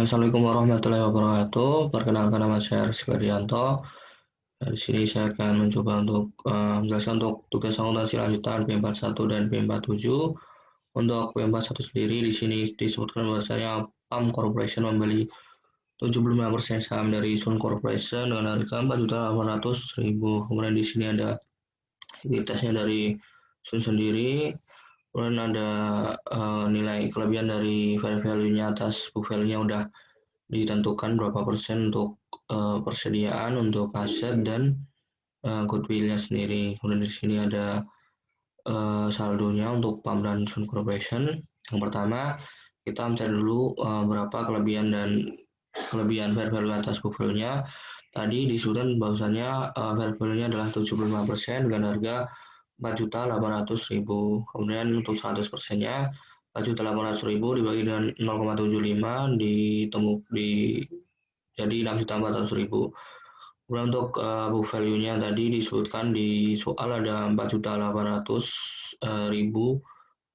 Assalamualaikum warahmatullahi wabarakatuh. Perkenalkan nama saya Rizky Ferdianto. Di sini saya akan mencoba untuk menjelaskan untuk tugas akuntansi lanjutan P41 dan P47. Untuk P41 sendiri di sini disebutkan bahwasanya PAM Corporation membeli 75% saham dari Sun Corporation dengan harga 4.800.000. Kemudian di sini ada ekuitasnya dari Sun sendiri. Kemudian ada nilai kelebihan dari fair value-nya atas book value-nya udah ditentukan berapa persen untuk persediaan untuk aset dan goodwill-nya sendiri. Kemudian di sini ada saldonya untuk PAM dan Sun Corporation. Yang pertama, kita mencari dulu berapa kelebihan fair value atas book value-nya. Tadi disebutkan bahwasannya fair value-nya adalah 75% dengan harga 4.800.000. Kemudian untuk 100%-nya 4.800.000 dibagi dengan 0,75 jadi 6.400.000. Kemudian untuk book value-nya tadi disebutkan di soal ada 4.800.000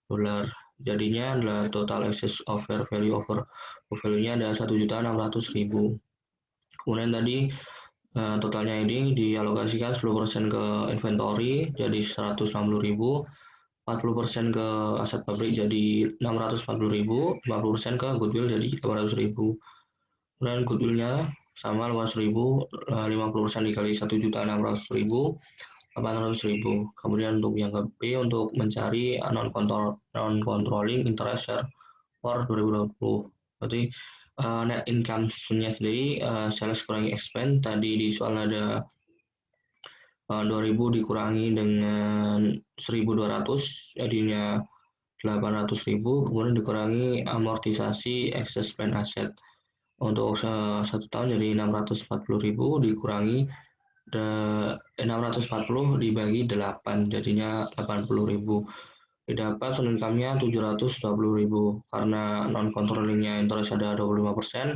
dolar. Jadinya adalah total excess of fair value over book value-nya ada 1.600.000. Kemudian tadi totalnya ini dialokasikan 10% ke inventory jadi 160.000, 40% ke aset pabrik jadi 640.000, 50% ke goodwill jadi 800.000. Kemudian goodwill-nya sama 800.000, 50% dikali 1.600.000, 800.000. Kemudian untuk yang ke B untuk mencari non-controlling interest share for 2020. Berarti net income-nya sendiri sales kurangi expense. Tadi di soal ada 2.000 dikurangi dengan 1.200 jadinya 800.000, kemudian dikurangi amortisasi excess plan asset untuk 1 tahun jadi 640.000 dikurangi 640 dibagi 8 jadinya 80.000. Didapat sun income-nya 720.000 karena non controllingnya interest ada 25%,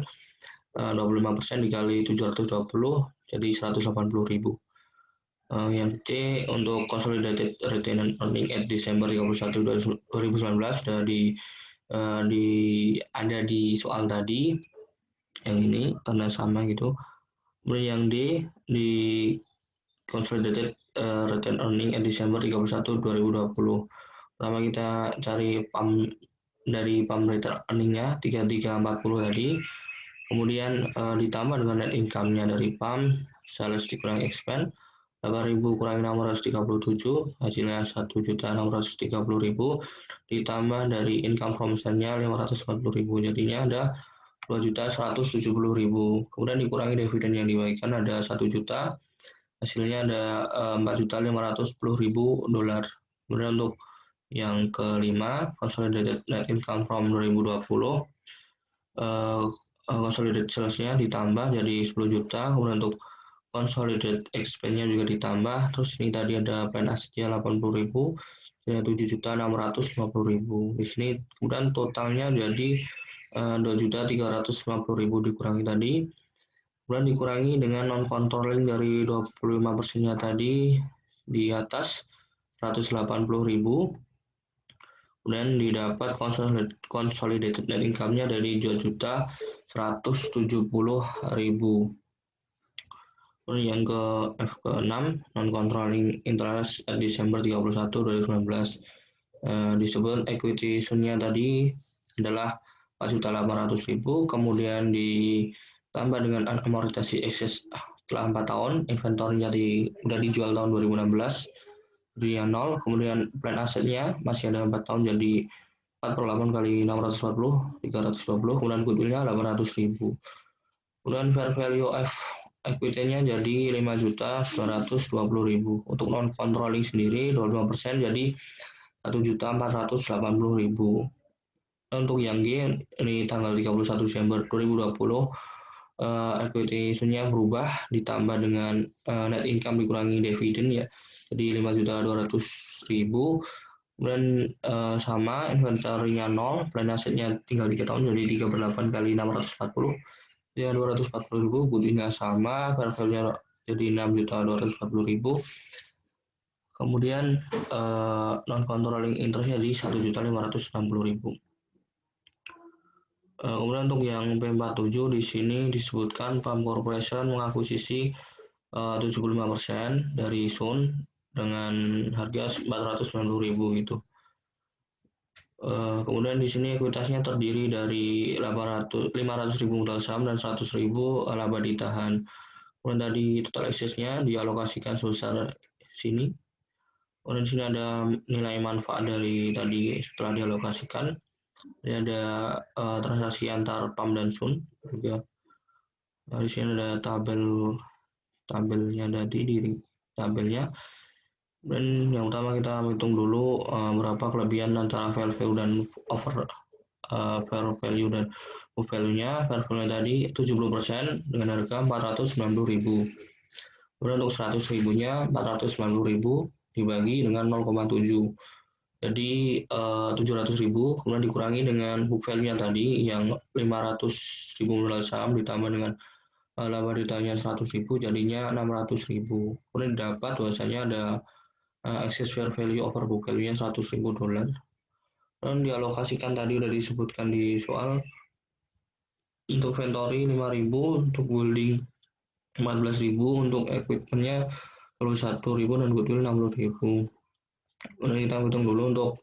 25% dikali 720 jadi 180.000. Yang C untuk consolidated retained earning at Desember 31 2019 sudah ada di soal tadi yang ini karena sama gitu. Kemudian yang D di consolidated retained earning at Desember 31 2020. Pertama kita cari PAM dari PAM retained earning-nya 3340 tadi. Kemudian ditambah dengan net income-nya dari PAM, sales dikurangi expense, 8.000 kurangi 637, hasilnya 1.630.000, ditambah dari income from sale-nya 540.000, jadinya ada 2.170.000. Kemudian dikurangi dividen yang dibagikan ada 1 juta, hasilnya ada 4.510.000 dolar. Kemudian untuk yang kelima, consolidated net income from 2020, consolidated sales-nya ditambah jadi 10 juta, kemudian untuk consolidated expense-nya juga ditambah, terus ini tadi ada plan asset-nya 80.000, jadi 7.650.000. Di sini kemudian totalnya jadi 2.350.000 dikurangi tadi, kemudian dikurangi dengan non controlling dari 25%-nya tadi di atas 180.000. Kemudian didapat consolidated net income-nya dari 2.170.000. Kemudian yang ke-6 non-controlling interest at Desember 31 2019 disebut equity sunnya tadi adalah 4.800.000, kemudian ditambah dengan amortisasi excess setelah 4 tahun, inventory-nya udah dijual tahun 2016 jadi 0, kemudian plan asetnya masih ada 4 tahun jadi 4/8 kali 640, 320, kemudian goodwill-nya 800.000. Kemudian fair value of equity-nya jadi 5.220.000. Untuk non controlling sendiri 25% jadi 1.480.000. Untuk yang G ini tanggal 31 Desember 2020 equity isunya berubah ditambah dengan net income dikurangi dividen ya. Jadi 5.200.000. Kemudian sama inventory-nya 0, plan asset-nya tinggal 3 tahun jadi 3/8 kali 640 ya 240.000, goodwill-nya sama, fair value-nya jadi 6.240.000. Kemudian non controlling interest-nya jadi 1.560.000. Kemudian untuk yang P47 di sini disebutkan Pam Corporation mengakuisisi 75% dari Sun dengan harga 490.000 itu. Kemudian di sini ekuitasnya terdiri dari 500.000 modal saham dan 100.000 laba ditahan. Kemudian tadi total access-nya dialokasikan sebesar sini. Kemudian di sini ada nilai manfaat dari tadi setelah dialokasikan. Ini ada transaksi antar PAM dan Sun juga. Nah, di sini ada tabelnya tadi di tabelnya. Dan yang utama kita hitung dulu berapa kelebihan antara fair value dan fair value dan book value-nya. Fair value tadi 70% dengan harga 490.000. Kemudian untuk 100.000-nya 490.000 dibagi dengan 0,7. Jadi 700.000 kemudian dikurangi dengan book value-nya tadi yang 500.000 modal saham ditambah dengan laba ditanya 100.000 jadinya 600.000. Kemudian dapat bahwasanya ada excess fair value over book value-nya $100.000. Dan dialokasikan tadi udah disebutkan di soal untuk inventory 5.000, untuk building 14.000, untuk equipment-nya 21.000 dan goodwill 60.000. Kemudian kita hitung dulu untuk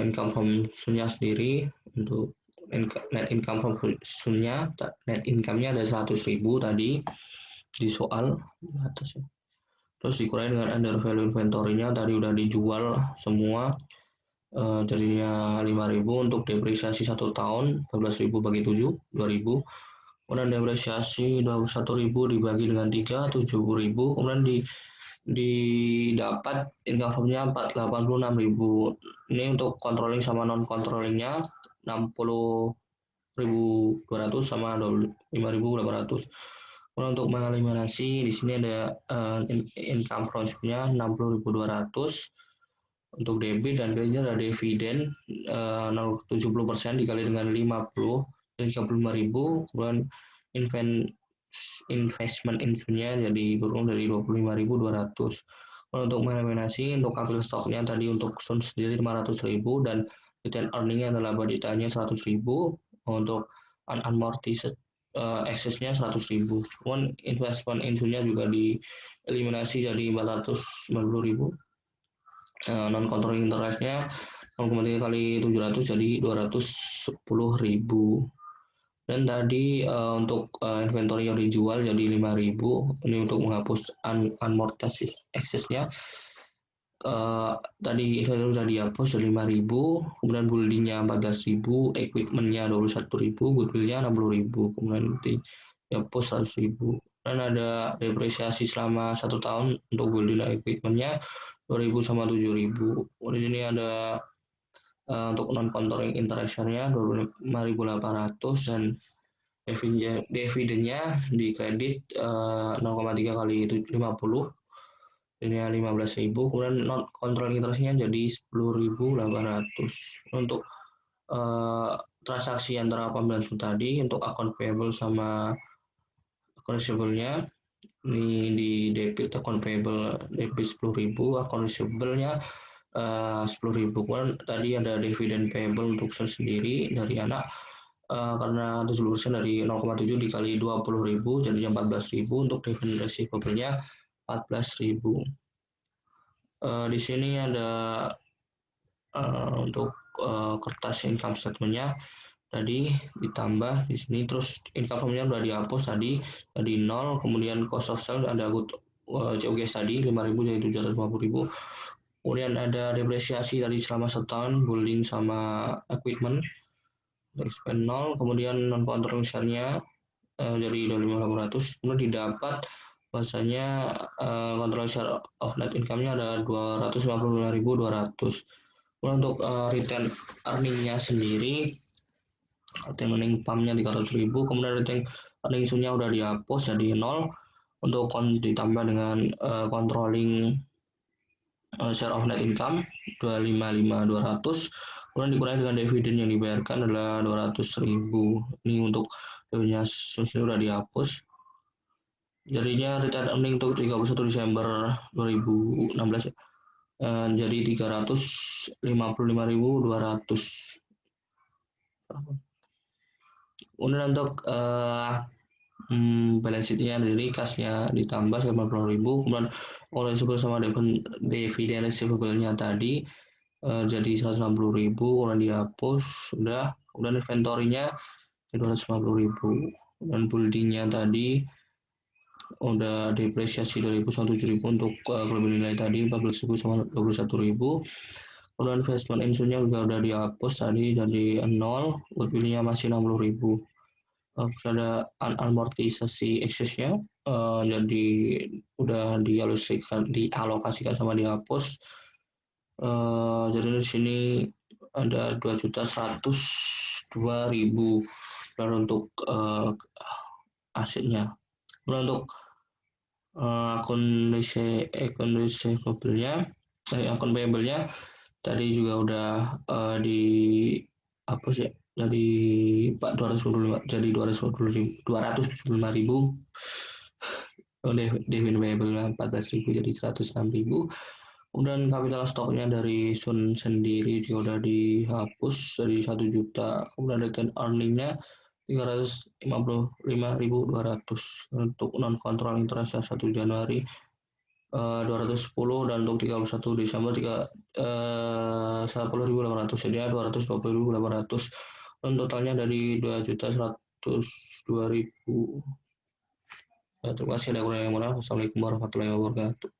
income from Sun-nya sendiri. Untuk net income from Sun-nya, net income-nya ada 100.000 tadi di soal atas ya. Terus dikurangi dengan under value inventory-nya tadi udah dijual semua, jadinya 5.000. Untuk depresiasi 1 tahun 14.000 bagi 7 2.000. Kemudian depresiasi 21.000 dibagi dengan 3 7.000. Kemudian didapat income from-nya 86.000. Ini untuk controlling sama non controllingnya 60.200 sama 5.800. Kemudian untuk mengeliminasi di sini ada income from-nya 60.200. Untuk debit dan kredit ada dividen 70% dikali dengan 50 jadi 35.000. Kemudian investment insurnya jadi turun dari 25.200. Untuk mengeliminasi untuk ambil stoknya tadi untuk Sun sendiri 500.000 dan return earning-nya adalah baditanya 100.000. Untuk unamortized excess-nya 100.000. Kemudian investment insurnya juga dieliminasi jadi 490.000. Non controlling interest-nya 0,3 kali 700 jadi 210.000. Dan tadi untuk inventory yang dijual jadi 5.000. Ini untuk menghapus unamortized excess-nya. Tadi inventory sudah dihapus jadi 5.000. Kemudian building-nya 14.000, equipment-nya 21.000, goodwill-nya 60.000. Kemudian dihapus 100.000. Dan ada depresiasi selama 1 tahun untuk building dan equipment-nya 2.000 sama 7.000. Di sini ada untuk non controlling interest-nya 25.800 dan dividennya di kredit 0,3 kali 50 ini 15.000. Kemudian non controlling interest-nya jadi 10.800. Untuk transaksi antara PAM dan Sun tadi untuk account payable sama account receivable-nya ini di debit account payable debit 10.000, account receivable-nya 10.000. Kemudian tadi ada dividen payable untuk Sun sendiri dari anak karena 70% dari 0,7 dikali 20.000 jadinya 14.000. Untuk dividen receivable-nya 14.000. Di sini ada untuk kertas income statement-nya tadi ditambah di sini, terus income from-nya sudah dihapus tadi jadi 0. Kemudian cost of sales ada COGS tadi 5.000 jadi 750.000. Kemudian ada depresiasi tadi selama 1 tahun building sama equipment expend 0. Kemudian non controlling share-nya jadi 25.800. Kemudian didapat bahwasanya control share of net income-nya ada 255.200. Kemudian untuk return earning-nya sendiri return earning PAM-nya 300.000. Kemudian return earning Sun-nya udah dihapus jadi 0. Untuk ditambah dengan controlling share of net income 255.200. Kemudian dikurangi dengan dividen yang dibayarkan adalah 200.000. Ini untuk revenue Sun udah dihapus. Jadinya return earning untuk 31 Desember 2016 jadi 355.200. Kemudian untuk balance sheet-nya dari kasnya ditambah 90.000, kemudian oleh disebut sama dividen receivable-nya tadi jadi 160.000, kemudian dihapus, udah. Kemudian inventory-nya 250.000, dan building-nya tadi udah depresiasi 2.007.000 untuk kelebihan nilai tadi 14.000 sama 21.000. Kemudian investment insurnya juga udah dihapus tadi jadi 0, goodwill-nya masih 60.000. Terus ada amortisasi excess-nya jadi udah dialokasikan sama dihapus. Jadi di sini ada 2.102.000 dan untuk asetnya. Kemudian untuk akun receivable-nya, akun payable-nya tadi juga udah dihapus ya, dari 225 jadi 275.000. Dividen payable 14.000 jadi 106.000. Kemudian kapital stoknya dari Sun sendiri juga udah dihapus dari 1 juta. Kemudian return earning-nya 355.200 untuk non kontrol interest 1 Januari 210, dan untuk 31 Desember 10.800, jadi 220.800, dan totalnya dari 2.102.000. Terima kasih, ada kurang yang mana. Wassalamualaikum warahmatullahi wabarakatuh.